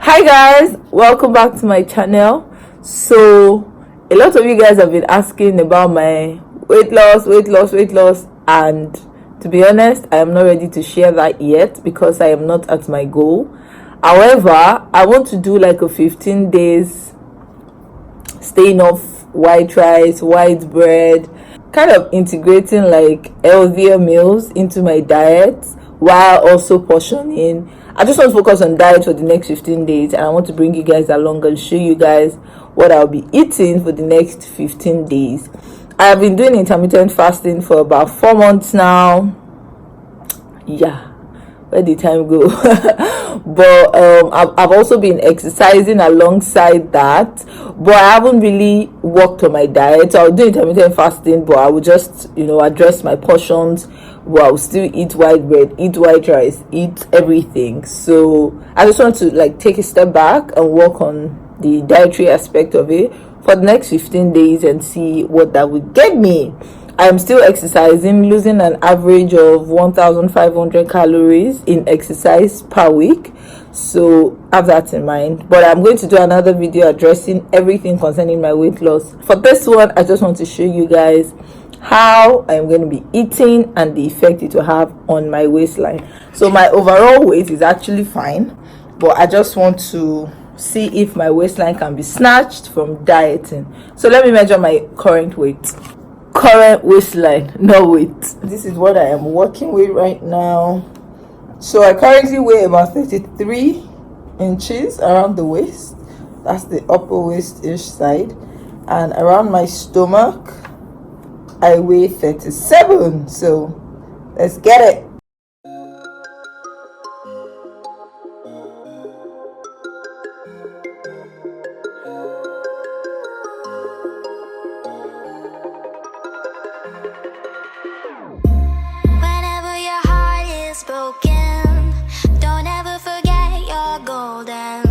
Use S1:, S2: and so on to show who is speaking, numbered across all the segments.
S1: Hi guys, welcome back to my channel. So a lot of you guys have been asking about my weight loss, and to be honest, I am not ready to share that yet because I am not at my goal. However, I want to do like a 15 days staying off white rice, white bread, kind of integrating like healthier meals into my diet while also portioning. I just want to focus on diet for the next 15 days, and I want to bring you guys along and show you guys what I'll be eating for the next 15 days. I have been doing intermittent fasting for about 4 months now. Yeah, where did time go? But I've also been exercising alongside that, but I haven't really worked on my diet. So I'll do intermittent fasting, but I will just address my portions. But I'll still eat white bread, eat white rice, eat everything. So I just want to take a step back and work on the dietary aspect of it for the next 15 days and see what that would get me. I am still exercising, losing an average of 1,500 calories in exercise per week. So have that in mind. But I'm going to do another video addressing everything concerning my weight loss. For this one, I just want to show you guys how I'm going to be eating and the effect it will have on my waistline. So my overall weight is actually fine, but I just want to see if my waistline can be snatched from dieting. So let me measure my current waistline, no weight. This is what I am working with right now. So I currently weigh about 33 inches around the waist. That's the upper waist-ish side. And around my stomach, I weigh 37. So let's get it.
S2: Whenever your heart is broken, don't ever forget you're golden.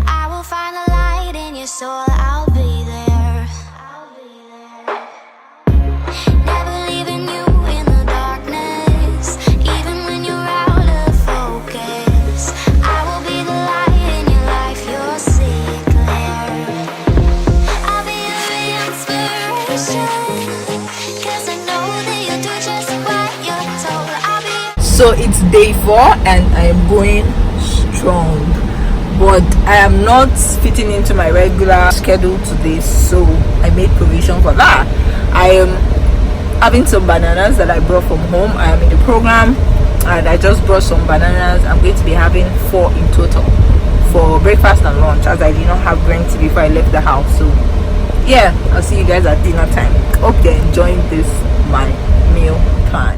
S2: I will find a light in your soul, I'll be there. Never leaving you in the darkness, even when you're out of focus. I will be the light in your life, you'll see it clear. I'll be your inspiration, 'cause I know that you'll do just what you're told. I'll be.
S1: So it's day 4 and I am going strong, but I am not fitting into my regular schedule today, so I made provision for that. I am having some bananas that I brought from home. I am in the program and I just brought some bananas. I'm going to be having 4 in total for breakfast and lunch, as I did not have green tea before I left the house. So yeah, I'll see you guys at dinner time. Hope you're enjoying this my meal plan.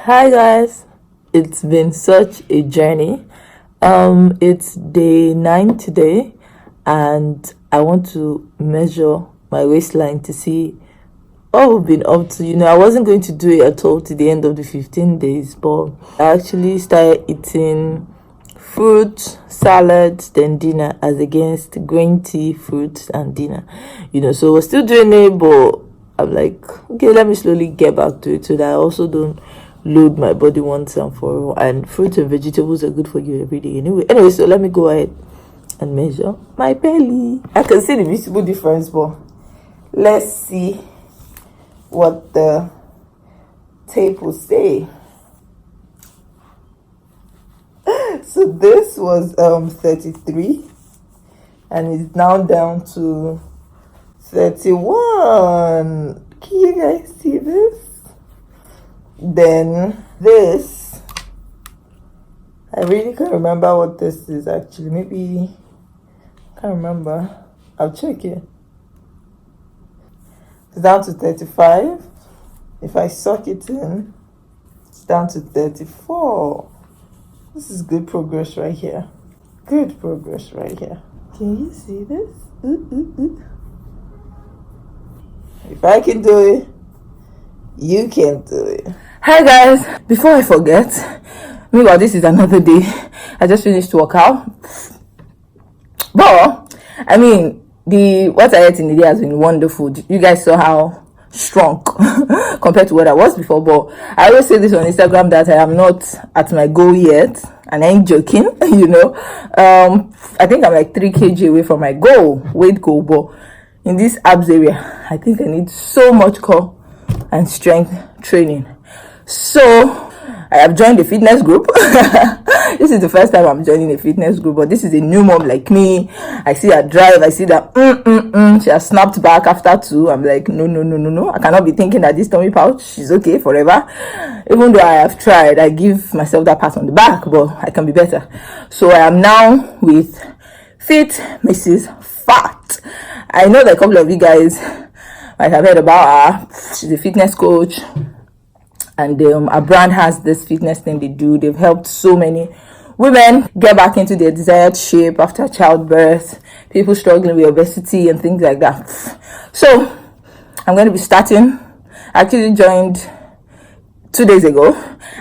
S1: Hi guys, it's been such a journey. It's day 9 today, and I want to measure my waistline to see all we've been up to. I wasn't going to do it at all to the end of the 15 days, but I actually started eating fruit, salad, then dinner, as against green tea, fruit, and dinner. So we're still doing it, but I'm like, okay, let me slowly get back to it so that I also don't load my body once and for all. And fruits and vegetables are good for you every day anyway. So let me go ahead and measure my belly. I can see the visible difference, but let's see what the tape will say. So this was 33, and it's now down to 31. Can you guys see this? Then this, I really can't remember what this is actually. Maybe, can't remember. I'll check it. It's down to 35. If I suck it in, it's down to 34. This is good progress right here. Good progress right here. Can you see this? If I can do it, you can do it. Hi guys, before I forget, meanwhile this is another day. I just finished to work out. But I mean, what I ate in the day has been wonderful. You guys saw how strong compared to what I was before. But I always say this on Instagram that I am not at my goal yet, and I ain't joking. I think I'm like 3 kg away from my weight goal. But in this abs area, I think I need so much core and strength training. So I have joined the fitness group. This is the first time I'm joining a fitness group, but this is a new mom like me. I see her drive. I see that she has snapped back after 2. I'm like, no. I cannot be thinking that this tummy pouch is okay forever. Even though I have tried, I give myself that pat on the back, but I can be better. So I am now with FitMrsFat. I know that a couple of you guys might have heard about her. She's a fitness coach, and our brand has this fitness thing they do. They've helped so many women get back into their desired shape after childbirth, people struggling with obesity and things like that. So I'm going to be starting. I actually joined 2 days ago,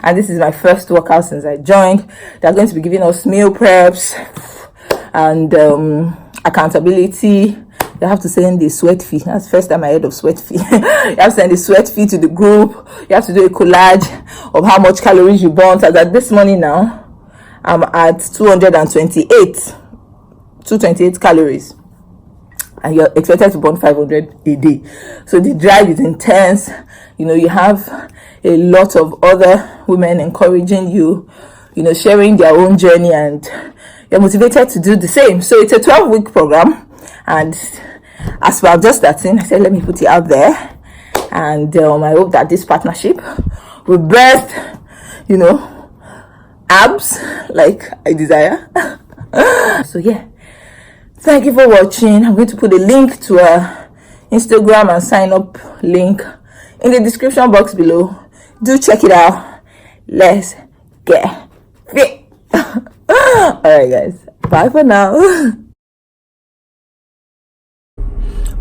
S1: and this is my first workout since I joined. They're going to be giving us meal preps and accountability. You have to send the sweat fee. That's the first time I heard of sweat fee. You have to send the sweat fee to the group. You have to do a collage of how much calories you burnt. As at this morning now, I'm at 228 calories. And you're expected to burn 500 a day. So the drive is intense. You have a lot of other women encouraging you, sharing their own journey, and you're motivated to do the same. So it's a 12-week program. And as we're just starting, I said, let me put it out there. And I hope that this partnership will birth, abs like I desire. So yeah, thank you for watching. I'm going to put a link to our Instagram and sign up link in the description box below. Do check it out. Let's get fit. Alright guys, bye for now.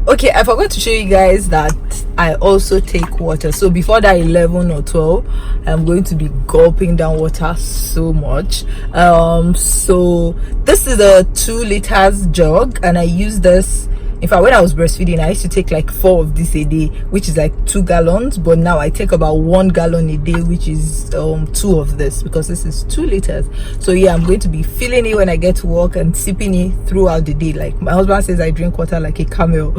S1: Okay, I forgot to show you guys that I also take water. So before that 11 or 12, I'm going to be gulping down water so much. So this is a 2 liters jug, and I use this. In fact, when I was breastfeeding, I used to take like 4 of this a day, which is like 2 gallons. But now I take about 1 gallon a day, which is 2 of this, because this is 2 liters. So yeah, I'm going to be filling it when I get to work and sipping it throughout the day. Like my husband says, I drink water like a camel.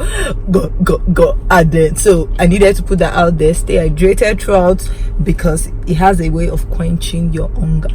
S1: Go added. So I needed to put that out there. Stay hydrated throughout, because it has a way of quenching your hunger.